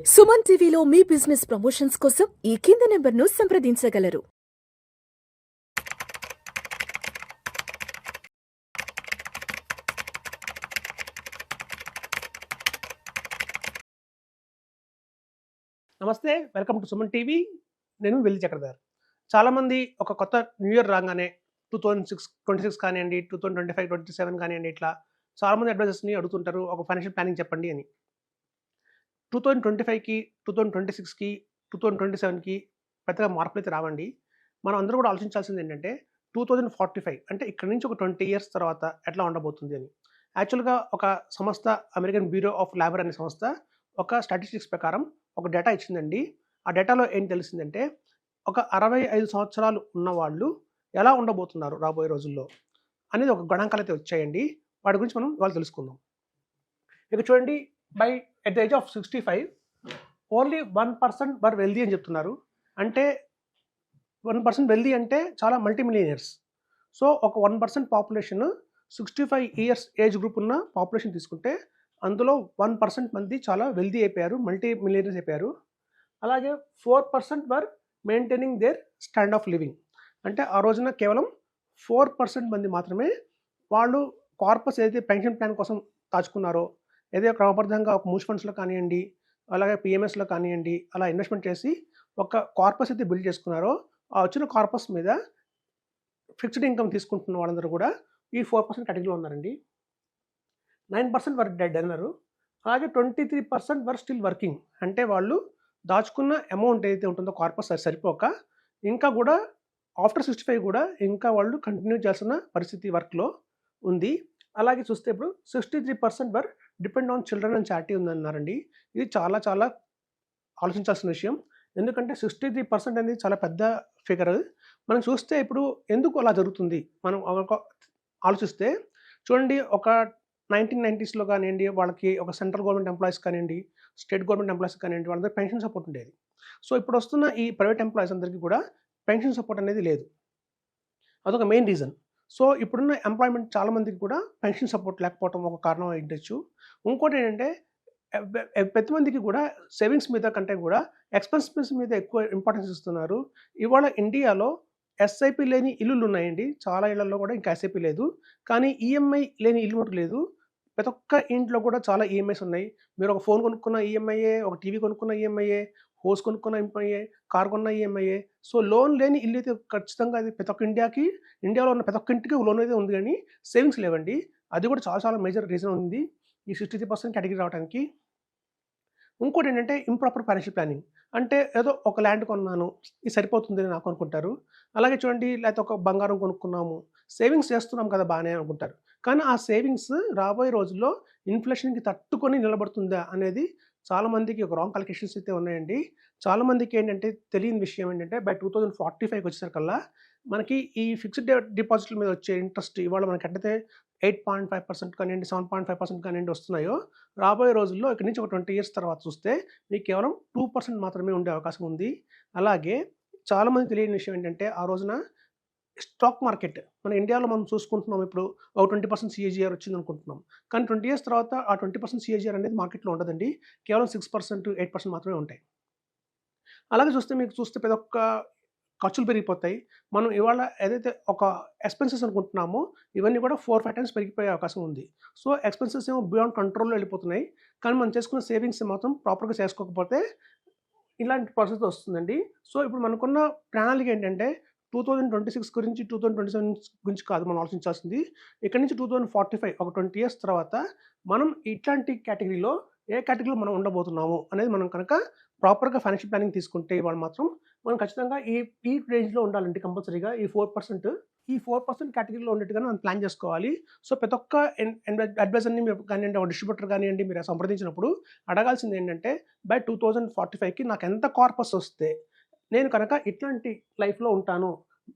సుమన్ టీవీలో మీ business promotions కోసం ఈ కింది నెంబర్ను సంప్రదించగలరు. నమస్తే, వెల్కమ్ టు సుమన్ టీవీ. నేను వెల్లి చక్రధర్. చాలామంది ఒక కొత్త న్యూ ఇయర్ రాగానే 2026 కానివ్వండి, 2025, 27 కానివ్వండి, ఇట్లా చాలామంది అడ్వైజర్స్ని అడుగుతుంటారు ఒక ఫైనాన్షియల్ ప్లానింగ్ చెప్పండి అని. 2025కి, 2026కి, 2027కి పెద్దగా మార్పులు అయితే రావండి. మనం అందరూ కూడా ఆలోచించాల్సింది ఏంటంటే 2045 అంటే ఇక్కడ నుంచి ఒక 20 ఇయర్స్ తర్వాత ఎట్లా ఉండబోతుంది అని. యాక్చువల్గా ఒక సంస్థ, అమెరికన్ బ్యూరో ఆఫ్ లేబర్ అనే సంస్థ ఒక స్టాటిస్టిక్స్ ప్రకారం ఒక డేటా ఇచ్చిందండి. ఆ డేటాలో ఏం తెలిసిందంటే ఒక 65 సంవత్సరాలు ఉన్నవాళ్ళు ఎలా ఉండబోతున్నారు రాబోయే రోజుల్లో అనేది ఒక గణాంకాలు అయితే వచ్చాయండి. వాటి గురించి మనం ఇవాళ తెలుసుకుందాం. ఇక చూడండి, at the age of 65 only 1% were wealthy అని చెప్తున్నారు. అంటే 1% వెల్దీ అంటే చాలా మల్టీ మిలియనర్స్. సో ఒక 1% పాపులేషన్ 65 ఇయర్స్ ఏజ్ గ్రూప్ ఉన్న పాపులేషన్ తీసుకుంటే అందులో 1% మంది చాలా వెల్దీ అయిపోయారు, మల్టీ మిలియనర్స్ అయిపోయారు. అలాగే 4% were maintaining their stand of living. అంటే ఆ రోజున కేవలం 4% మంది మాత్రమే వాళ్ళు కార్పస్ ఏదైతే పెన్షన్ ప్లాన్ కోసం దాచుకున్నారో, ఏదైతే క్రమబద్ధంగా ఒక మ్యూచువల్ ఫండ్స్లో కానివ్వండి, అలాగే పిఎంఎస్లో కానివ్వండి, అలా ఇన్వెస్ట్మెంట్ చేసి ఒక కార్పస్ అయితే బిల్డ్ చేసుకున్నారో, ఆ వచ్చిన కార్పస్ మీద ఫిక్స్డ్ ఇన్కమ్ తీసుకుంటున్న వాళ్ళందరూ కూడా ఈ 4% కేటగిరీలో ఉన్నారండి. 9% వర్ డెడ్ అన్నారు. అలాగే 23% వర్ స్టిల్ వర్కింగ్. అంటే వాళ్ళు దాచుకున్న అమౌంట్ ఏదైతే ఉంటుందో కార్పస్ సరిపోక ఇంకా కూడా ఆఫ్టర్ 65 కూడా ఇంకా వాళ్ళు కంటిన్యూ చేస్తున్న పరిస్థితి వర్క్లో ఉంది. అలాగే చూస్తే ఇప్పుడు 63% were depend on children and charity ఉందన్నారండి. ఇది చాలా చాలా ఆలోచించాల్సిన విషయం. ఎందుకంటే 63% అనేది చాలా పెద్ద ఫిగర్. మనం చూస్తే ఇప్పుడు ఎందుకు అలా జరుగుతుంది మనం ఆలోచిస్తే చూడండి, ఒక 1990స్లో కానివ్వండి, వాళ్ళకి ఒక సెంట్రల్ గవర్నమెంట్ ఎంప్లాయీస్ కానివ్వండి, స్టేట్ గవర్నమెంట్ ఎంప్లాయీస్ కానివ్వండి, వాళ్ళందరూ పెన్షన్ సపోర్ట్ ఉండేది. సో ఇప్పుడు వస్తున్న ఈ ప్రైవేట్ ఎంప్లాయీస్ అందరికీ కూడా పెన్షన్ సపోర్ట్ అనేది లేదు. అదొక మెయిన్ రీజన్. సో ఇప్పుడున్న ఎంప్లాయ్మెంట్ చాలామందికి కూడా పెన్షన్ సపోర్ట్ లేకపోవడం ఒక కారణం అయ్యుండొచ్చు. ఇంకోటి ఏంటంటే ప్రతి మందికి కూడా సేవింగ్స్ మీద కంటే కూడా ఎక్స్పెన్సెస్ మీద ఎక్కువ ఇంపార్టెన్స్ ఇస్తున్నారు. ఇవాళ ఇండియాలో ఎస్ఐపి లేని ఇల్లులు ఉన్నాయండి. చాలా ఇళ్లలో కూడా ఇంకా ఎస్ఐపి లేదు. కానీ ఈఎంఐ లేని ఇల్లు మటు లేదు. ప్రతి ఒక్క ఇంట్లో కూడా చాలా ఈఎంఐస్ ఉన్నాయి. మీరు ఒక ఫోన్ కొనుక్కున్న ఈఎంఐయే, ఒక టీవీ కొనుక్కున్న ఈఎంఐయే, హౌస్ కొనుక్కున్న ఈఎంఐయే, కార్ కొన్న ఈఎంఐయే. సో లోన్ లేని ఇల్లు అయితే ఖచ్చితంగా అది ప్రతి ఒక్క ఇండియాలో ఉన్న ప్రతి ఒక్క ఇంటికి లోన్ అయితే ఉంది, కానీ సేవింగ్స్ లేవండి. అది కూడా చాలా చాలా మేజర్ రీజన్ ఉంది ఈ 63% కేటగిరీ రావడానికి. ఇంకోటి ఏంటంటే ఇంప్రాపర్ ఫైనాన్షియల్ ప్లానింగ్. అంటే ఏదో ఒక ల్యాండ్ కొన్నాను, ఇది సరిపోతుందని నాకు అనుకుంటారు. అలాగే చూడండి, లేకపోతే ఒక బంగారం కొనుక్కున్నాము, సేవింగ్స్ చేస్తున్నాం కదా బాగానే అనుకుంటారు. కానీ ఆ సేవింగ్స్ రాబోయే రోజుల్లో ఇన్ఫ్లేషన్కి తట్టుకొని నిలబడుతుందా అనేది చాలామందికి ఒక రాంగ్ క్యాలిక్యులేషన్స్ అయితే ఉన్నాయండి. చాలామందికి ఏంటంటే తెలియని విషయం ఏంటంటే బై 2045 వచ్చేసరికల్లా మనకి ఈ ఫిక్స్డ్ డిపాజిట్ల మీద వచ్చే ఇంట్రెస్ట్ ఇవాళ మనకి అంటే 8.5% కానివ్వండి, 7.5% కానివ్వండి వస్తున్నాయో, రాబోయే రోజుల్లో ఇక్కడి నుంచి ఒక 20 ఇయర్స్ తర్వాత చూస్తే మీకు కేవలం 2% మాత్రమే ఉండే అవకాశం ఉంది. అలాగే చాలామంది తెలియని విషయం ఏంటంటే ఆ రోజున స్టాక్ మార్కెట్ మన ఇండియాలో మనం చూసుకుంటున్నాం, ఇప్పుడు ఒక 20% సిఏజీఆర్ వచ్చింది అనుకుంటున్నాం. కానీ 20 ఇయర్స్ తర్వాత ఆ 20% సిఏజీఆర్ అనేది మార్కెట్లో ఉండదండి. కేవలం 6%, 8% మాత్రమే ఉంటాయి. అలాగే చూస్తే ప్రతి ఒక్క ఖర్చులు పెరిగిపోతాయి. మనం ఇవాళ ఏదైతే ఒక ఎక్స్‌పెన్సెస్ అనుకుంటున్నామో ఇవన్నీ కూడా 4, 5 టైమ్స్ పెరిగిపోయే అవకాశం ఉంది. సో ఎక్స్‌పెన్సెస్ ఏమో బియాండ్ కంట్రోల్‌లో వెళ్ళిపోతున్నాయి. కానీ మనం చేసుకున్న సేవింగ్స్ మాత్రం ప్రాపర్‌గా చేసుకోకపోతే ఇలాంటి పరిస్థితి వస్తుందండి. సో ఇప్పుడు మనకున్న ప్రణాళిక ఏంటంటే 2026 గురించి, 2027 గురించి కాదు మనం ఆలోచించాల్సింది. ఇక్కడి నుంచి 2045 ఒక 20 ఇయర్స్ తర్వాత మనం ఇట్లాంటి కేటగిరీలో ఏ కేటగిరీలో మనం ఉండబోతున్నాము అనేది మనం కనుక ప్రాపర్‌గా ఫైనాన్షియల్ ప్లానింగ్ తీసుకుంటే ఇవాళ మాత్రం మనం ఖచ్చితంగా ఈ రేంజ్‌లో ఉండాలండి కంపల్సరీగా. ఈ 4% కేటగిరీలో ఉండేట్టుగానే మనం ప్లాన్ చేసుకోవాలి. సో ప్రతి ఒక్క అడ్వైజర్‌ని మీరు కానివ్వండి, ఒక డిస్ట్రిబ్యూటర్ కానివ్వండి, మీరు సంప్రదించినప్పుడు అడగాల్సింది ఏంటంటే బై 2045కి నాకు ఎంత కార్పస్ వస్తే నేను కనుక ఇట్లాంటి లైఫ్‌లో ఉంటాను,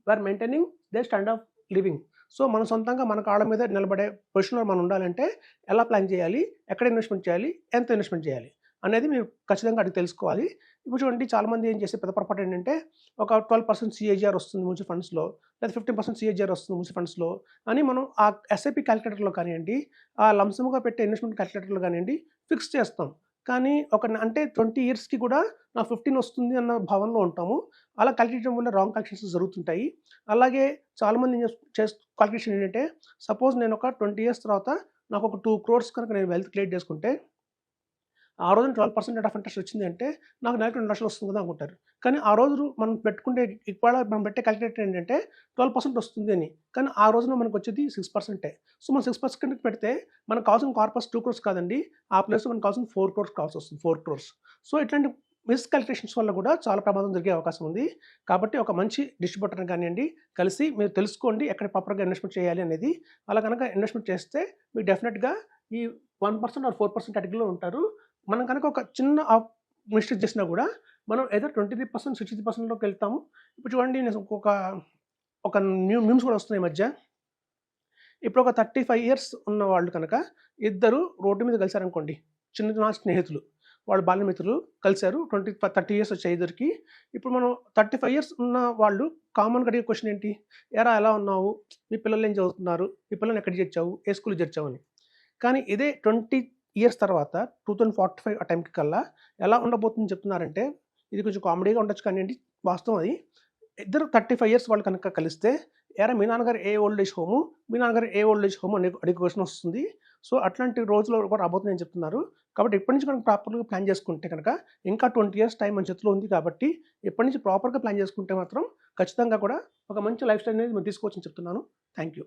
we are maintaining their stand of living. So మన సొంతంగా మన కాళ్ళ మీద నిలబడే పొజిషన్‌లో మనం ఉండాలంటే ఎలా ప్లాన్ చేయాలి, ఎక్కడ ఇన్వెస్ట్మెంట్ చేయాలి, ఎంత ఇన్వెస్ట్మెంట్ చేయాలి అనేది మీరు ఖచ్చితంగా అడిగి తెలుసుకోవాలి. ఇప్పుడు చూడండి, చాలామంది ఏం చేసే పెద్ద పొరపాటు ఏంటంటే ఒక 12% సిఏజీఆర్ వస్తుంది మ్యూచువల్ ఫండ్స్‌లో, లేదా 15% సిఏజీఆర్ వస్తుంది మ్యూచువల్ ఫండ్స్‌లో అని మనం ఆ ఎస్ఐపి క్యాలిక్యులేటర్‌లో కానివ్వండి, ఆ లంసమ్‌గా పెట్టే ఇన్వెస్ట్మెంట్ క్యాలిక్యులేటర్‌లో కానివ్వండి ఫిక్స్ చేస్తాం. కానీ అంటే 20 ఇయర్స్‌కి కూడా నాకు 15 వస్తుంది అన్న భావనలో ఉంటాము. అలా కాలిక్యులేట్ చేయడం వల్ల రాంగ్ కాలిక్యులేషన్స్ జరుగుతుంటాయి. అలాగే చాలామంది ఏం కాలిక్యులేషన్ ఏంటంటే, సపోజ్ నేను ఒక 20 ఇయర్స్ తర్వాత నాకు ఒక 2 క్రోర్స్ కనుక నేను వెల్త్ క్రియేట్ చేసుకుంటే, ఆ రోజున 12% రేట్ ఆఫ్ ఇంట్రెస్ట్ వచ్చింది అంటే, నాకు నెలకు 2,00,000 వస్తుంది కదా అనుకుంటారు. కానీ ఆ రోజు మనం పెట్టుకుంటే ఇవాళ మనం పెట్టే కాలిక్యులేటర్ ఏంటంటే 12% వస్తుంది అని. కానీ ఆ రోజున మనకు వచ్చేది 6%. సో, మనం 6% పెడితే మనకు కావాల్సిన కార్పస్ 2 క్రోర్స్ కాదండి. ఆ ప్లేస్‌లో మనకు కావాల్సిన 4 క్రోర్స్ కావాల్సొస్తుంది. 4 క్రోర్స్. సో, ఇట్లాంటి మిస్‌కాలిక్యులేషన్స్ వల్ల కూడా చాలా ప్రమాదం జరిగే అవకాశం ఉంది. కాబట్టి ఒక మంచి డిస్ట్రిబ్యూటర్‌ని కానియండి, కలిసి మీరు తెలుసుకోండి ఎక్కడ ప్రాపర్‌గా ఇన్వెస్ట్‌మెంట్ చేయాలి అనేది. అలా గనక ఇన్వెస్ట్‌మెంట్ చేస్తే మీకు డెఫినిట్‌గా ఈ 1% ఆర్ 4% కేటగిరీలో ఉంటారు. మనం కనుక ఒక చిన్న మిస్టేక్ చేసినా కూడా మనం ఏదో 23%, 63%లోకి వెళ్తాము. ఇప్పుడు చూడండి నేను ఒక మీమ్స్ కూడా వస్తున్నాయి ఈ మధ్య. ఇప్పుడు ఒక 35 ఇయర్స్ ఉన్న వాళ్ళు కనుక ఇద్దరు రోడ్డు మీద కలిసారనుకోండి. చిన్ననాటి స్నేహితులు. వాళ్ళు బాల్యమిత్రులు కలిసారు. 30 ఇయర్స్ వచ్చాయి ఇద్దరికి. ఇప్పుడు మనం 35 ఇయర్స్ ఉన్న వాళ్ళు కామన్‌గా అడిగే క్వెషన్ ఏంటి? "ఏరా ఎలా ఉన్నావు? మీ పిల్లలు ఏం చదువుతున్నారు? మీ పిల్లల్ని ఎక్కడికి చేర్చావు? ఏ స్కూల్‌కి చేర్చావు" అని. కానీ ఇదే 20 ఇయర్స్ తర్వాత 2045 ఆ టైంకి కల్లా ఎలా ఉండబోతుందని చెప్తున్నారంటే, ఇది కొంచెం కామెడీగా ఉండొచ్చు కానియండి, వాస్తవం అది. ఇద్దరు 35 ఇయర్స్ వాళ్ళు కనుక కలిస్తే, "ఏరా మీ నాన్నగారు ఏ ఓల్డ్ ఏజ్ హోము? మీ నాన్నగారు ఏ ఓల్డ్ ఏజ్ హోమ్" అడిగే క్వెషన్ వస్తుంది. సో, అట్లాంటి రోజులు కూడా రాబోతున్నాయని చెప్తున్నారు. కాబట్టి ఇప్పటి నుంచి మనం ప్రాపర్‌గా ప్లాన్ చేసుకుంటే కనుక, ఇంకా 20 ఇయర్స్ టైం మన చేతిలో ఉంది కాబట్టి, ఇప్పటి నుంచి ప్రాపర్‌గా ప్లాన్ చేసుకుంటే మాత్రం ఖచ్చితంగా కూడా ఒక మంచి లైఫ్ స్టైల్ అనేది మనం తీసుకోవచ్చని చెప్తున్నాను. Thank you.